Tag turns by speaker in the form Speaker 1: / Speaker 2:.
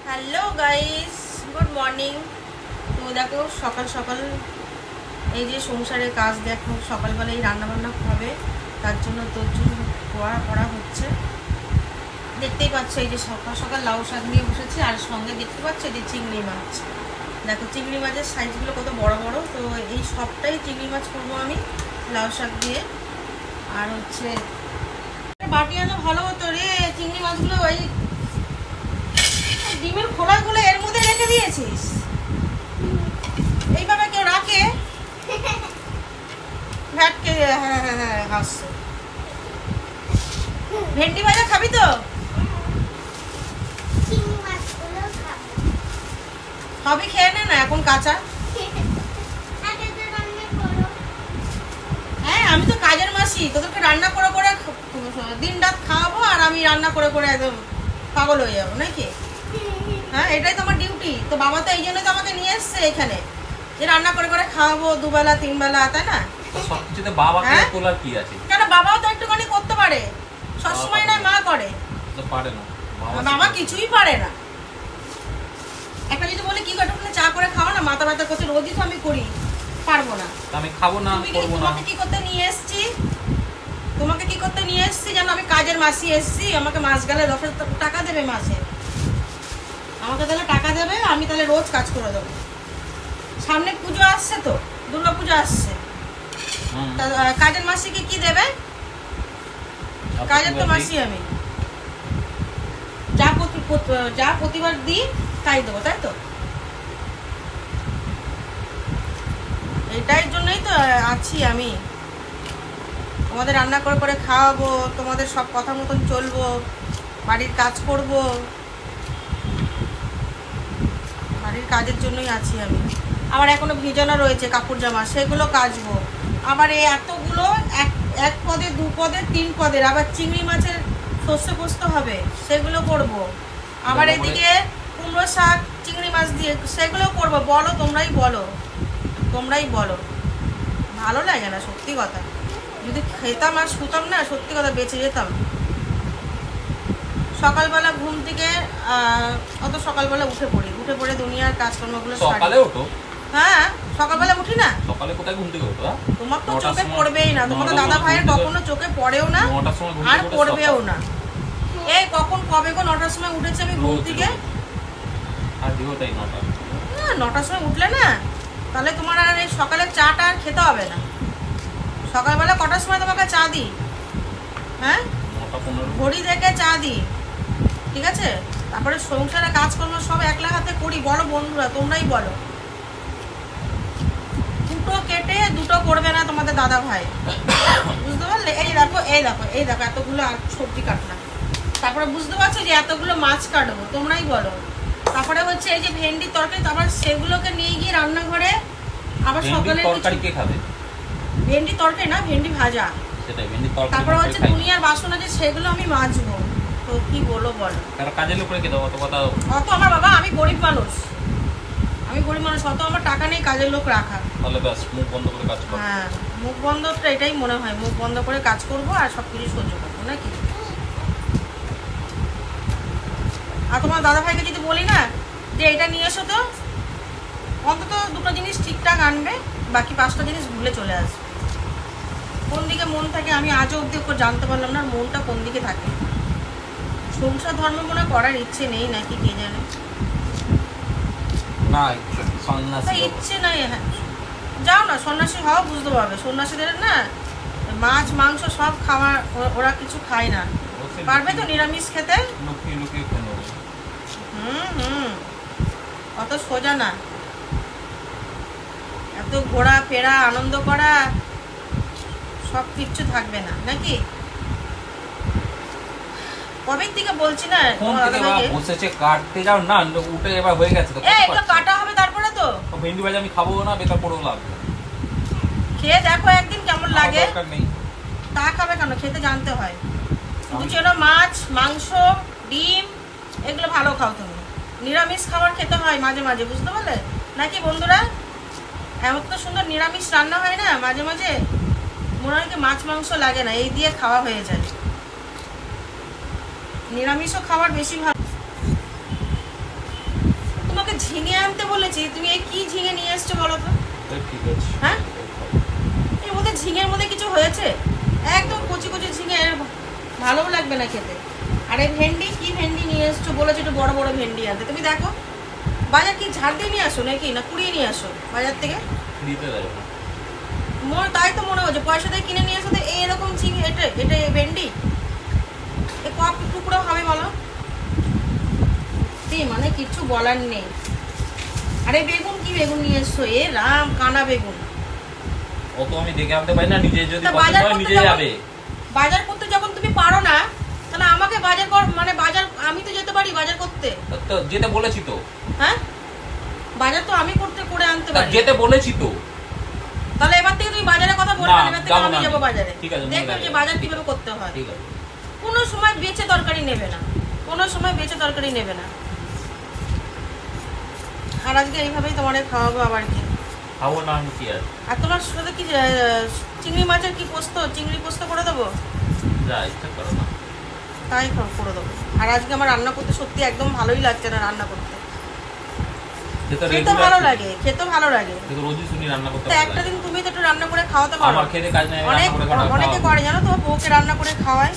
Speaker 1: Hello guys, good morning. তো দেখো সকাল সকাল এই যে সংসারের কাজ, দেখো সকালবেলায় রান্নাবান্না হবে, তার জন্য তরজুর করা হচ্ছে। দেখতেই পাচ্ছ এই যে সকাল সকাল লাউ শাক নিয়ে বসেছি, আর সঙ্গে দেখতে পাচ্ছ এই যে চিংড়ি মাছ। দেখো চিংড়ি মাছের সাইজগুলো কত বড় বড়। তো এই সবটাই চিংড়ি মাছ করবো আমি লাউ শাক দিয়ে। আর হচ্ছে বাটি আনো ভালো হতো রে, চিংড়ি মাছগুলো ওই ডিমের খোলাগুলো এর মধ্যে রেখে দিয়েছিস। এইভাবে কেউ রাখে? ভ্যাটকে হ্যাঁ হ্যাঁ হ্যাঁ হাসছে। ভেন্ডি ভাজা খাবি তো? সবই খেয়ে নে না, এখন কাঁচা। হ্যাঁ, আমি তো কাজের মাসি, তোদেরকে রান্না করে করে দিন রাত খাওয়াবো, আর আমি রান্না করে করে একদম পাগল হয়ে যাবো নাকি? হ্যাঁ, এটাই তো আমার ডিউটি। তো বাবা তো এই জন্য তো আমাকে নিয়ে এসছে এখানে, যে রান্না করে করে খাওয়াবো দুবেলা তিনবেলা, তাই না?
Speaker 2: সবকিছুতে বাবাকে তোলার কি আছে?
Speaker 1: কেন, বাবাও তো একটুখানি করতে পারে, সবসময় নয় মা করে।
Speaker 2: পারে না,
Speaker 1: বাবা কিছুই পারে না। একটা যদি বলে কি কতক্ষণে চা করে খাওয়া না, মাথা ব্যথা করছে, রোজই তো আমি করি, পারবো না।
Speaker 2: আমি খাবো না, করবো না।
Speaker 1: তোমাকে কি করতে নিয়ে এসেছি? তোমাকে কি করতে নিয়ে এসেছি জানো? আমি কাজের মাসি এসেছি, আমাকে মাস গেলে 10,000 টাকা দেবে মাসে। আমাকে তাহলে টাকা দেবে, আমি তাহলে রোজ কাজ করে দেবো। সামনে পুজো আসছে তো, দুর্গা পুজো আসছে, কাজের মাসিকে কি দেবে? কাজের তো মাসি আমি, যা প্রতিবার দিই তাই দেবো, তাই তো? এটাই জন্যই তো আছি আমি, তোমাদের রান্না করে করে খাওয়াবো, তোমাদের সব কথা মতন চলবো, বাড়ির কাজ করব, বাড়ির কাজের জন্যই আছি আমি। আবার এখনো ভিজানো রয়েছে কাপড় জামা, সেগুলো কাচবো। আবার এই এতগুলো এক পদে, দু পদে, 3 পদের, আবার চিংড়ি মাছের সর্ষে পোস্ত হবে, সেগুলো করব। আবার এদিকে কুমড়ো শাক চিংড়ি মাছ দিয়ে সেগুলো করবো। বলো, তোমরাই বলো। ভালো লাগে না সত্যি কথা। যদি খেতাম আর শুতাম না, সত্যি কথা বেঁচে যেতাম। সকালবেলা ঘুম থেকে অত সকালবেলা উঠে পড়ে দুনিয়ার কাজকর্মগুলো
Speaker 2: সকালে ওঠো?
Speaker 1: হ্যাঁ, সকালবেলা উঠি না।
Speaker 2: সকালে কোথায় ঘুম থেকে ওঠো?
Speaker 1: তোমার তো চোখে পড়বেই না, তোমার তো দাদা ভাইয়ের কখনো চোখে পড়েও না, আর পড়বেও না। এই কখন কবে গো 9টার সময় উঠেছে আমি ঘুম থেকে।
Speaker 2: আর দিওটাই 9টা।
Speaker 1: না, 9টার সময় উঠলে না, তাহলে তোমার আর এই সকালে চাটা আর খেতে হবে না। সকালবেলা কটার সময় তোমাকে চা দিই? হ্যাঁ,
Speaker 2: 9:15
Speaker 1: ঘড়ি দেখে চা দিই, ঠিক আছে? তারপরে সংসারে কাজকর্ম সব একলা হাতে করি। বলো বন্ধুরা, তোমরাই বলো। দুটো কেটে দুটো করবে না তোমাদের দাদা ভাই, বুঝতে পারলে? এই দেখো এতগুলো সবজি কাটলাম, তারপরে বুঝতে পারছো যে এতগুলো মাছ কাটবো, তোমরাই বলো। তারপরে হচ্ছে এই যে ভেন্ডির তরকারি, তারপর সেগুলোকে নিয়ে গিয়ে রান্নাঘরে আবার সকালে
Speaker 2: তরকারি কে খাবে?
Speaker 1: ভেন্ডি তরকারি না, ভেন্ডি ভাজা।
Speaker 2: সেটাই, ভেন্ডি তরকারি।
Speaker 1: তারপরে হচ্ছে দুনিয়ার বাসন আছে, সেগুলো আমি মাজবো। তো কি বলো?
Speaker 2: তার কাজের লোক রেখে দাও, অত কথা।
Speaker 1: অত আমার বাবা, আমি গরিব মানুষ, অত আমার টাকা নেই কাজের লোক রাখা।
Speaker 2: তাহলে ব্যাস মুখ বন্ধ করে কাজ করো।
Speaker 1: হ্যাঁ, মুখ বন্ধটা এটাই মনে হয়, মুখ বন্ধ করে কাজ করবো আর সবকিছু সহ্য করবো নাকি? আর তোমার দাদা ভাইকে যদি বলি না যে এটা নিয়ে এসো, তো অন্তত 2টো জিনিস ঠিকঠাক আনবে, বাকি 5টা জিনিস ভুলে চলে আসবে। কোন দিকে মন থাকে আমি আজও অব্দি ওকে জানতে পারলাম না, মনটা কোন দিকে থাকে। সংসার ধর্ম মনে করার ইচ্ছে নেই নাকি কে জানে।
Speaker 2: না, সন্ন্যাসী
Speaker 1: ইচ্ছে নাই। হ্যাঁ, যাও না, সন্ন্যাসী হও, বুঝতে পারবে। সন্ন্যাসীদের না মাছ মাংস সব খাওয়া, ওরা কিছু খায় না। পারবে তো নিরামিষ খেতে? অত সোজা না, এত ঘোরা ফেরা আনন্দ করা সব কিচ্ছু থাকবে না নাকি? কবে থেকে বলছি না,
Speaker 2: বসেছে কাটতে যাও না, উঠে এবার হয়ে গেছে তো।
Speaker 1: এগুলো কাটা হবে তারপরে তো।
Speaker 2: ভেন্ডি ভাজা আমি খাবো না, বেকার পড়েও লাগবে।
Speaker 1: খেয়ে দেখো একদিন কেমন লাগে। তা খাবে কেন, খেতে জানতে হয়। কিন্তু চেনো মাছ মাংস ডিম এগুলো ভালো খাও তুমি। নিরামিষ খাবার খেতে হয় মাঝে মাঝে, বুঝতে পারলে নাকি বন্ধুরা? এমন তো সুন্দর নিরামিষ রান্না হয় না মাঝে মাঝে, মনে হয় কি মাছ মাংস লাগে না, এই দিয়ে খাওয়া হয়ে যায়। নিরামিষও খাবার বেশি ভালো। আনতে বলেছি, তুমি এই কি ঝিঙে নিয়ে এসছো বলো তো?
Speaker 2: তো ঠিক আছে।
Speaker 1: হ্যাঁ, এর মধ্যে ঝিঙের মধ্যে কিছু হয়েছে? একদম কচি কচি ঝিঙে, ভালোও লাগবে না খেতে। আর এই ভেন্ডি, কি ভেন্ডি নিয়ে এসছো? বলেছো একটু বড় বড় ভেন্ডি আনতে। তুমি দেখো বাজার কি ঝাড় দিয়ে নিয়ে আসো নাকি, না কুড়িয়ে নিয়ে আসো বাজার থেকে?
Speaker 2: দিতে দেবে না।
Speaker 1: তাই তো মনে হচ্ছে পয়সা দিয়ে কিনে নিয়ে আসো। তো এইরকম ঝিঙে, এটা এটা ভেন্ডি এ কত টুকরো হবে বলো? মানে কিছু বলার নেই। আরে বেগুন, কি বেগুন নিয়ে এসছো? এ রাম, কানা বেগুন।
Speaker 2: অত আমি দেখে আনতে পারি না, নিজে যদি
Speaker 1: তা
Speaker 2: পছন্দ
Speaker 1: বাজার
Speaker 2: হয়
Speaker 1: করতে
Speaker 2: নিজে
Speaker 1: যখন-
Speaker 2: যাবে।
Speaker 1: বাজার করতে যখন তুমি পারো না, তাহলে আমাকে বাজার কর, মানে বাজার আমি তো যেতে পারি বাজার করতে।
Speaker 2: তো যেতে বলেছি তো।
Speaker 1: হ্যাঁ, বাজার তো আমি করে আনতে
Speaker 2: তা
Speaker 1: পারি।
Speaker 2: যেতে বলেছি তো।
Speaker 1: তাহলে এবার থেকে তুমি বাজারের কথা বলবে
Speaker 2: না,
Speaker 1: না, এবার থেকে
Speaker 2: যাবো
Speaker 1: আমি
Speaker 2: না
Speaker 1: যাবো
Speaker 2: আমি।
Speaker 1: বাজারে।
Speaker 2: ঠিক আছে, মনে
Speaker 1: দেখবে
Speaker 2: থাকে।
Speaker 1: যে বাজার কিভাবে করতে হয়।
Speaker 2: ঠিক আছে।
Speaker 1: কোনো সময় বেঁচে তরকারি নেবে না, কোনো সময় বেঁচে তরকারি নেবে না। আর আজকে এইভাবেই তোমারে খাওয়াবো আবার কি।
Speaker 2: খাবো না আমি কি আর।
Speaker 1: আর তোমার সাথে কি চিংড়ি মাছের কি পোস্ত, চিংড়ি পোস্ত করে দেবো?
Speaker 2: যা ইচ্ছা করো না।
Speaker 1: তাই করে দেবো। আর আজকে আমার রান্না করতে সত্যি একদম ভালোই লাগছে না রান্না করতে। খেতে ভালো লাগে, খেতে ভালো লাগে।
Speaker 2: কিন্তু রোজই শুনি রান্না করতে
Speaker 1: তো
Speaker 2: ভালো
Speaker 1: একটা
Speaker 2: লাগে।
Speaker 1: দিন তুমি তো একটু রান্না করে খাওয়াতে পারো।
Speaker 2: আমার খেতে কাজ নাই,
Speaker 1: অনেক
Speaker 2: রান্না করে খাওয়া।
Speaker 1: অনেকে করে জানো তো, বউকে রান্না করে খাওয়ায়।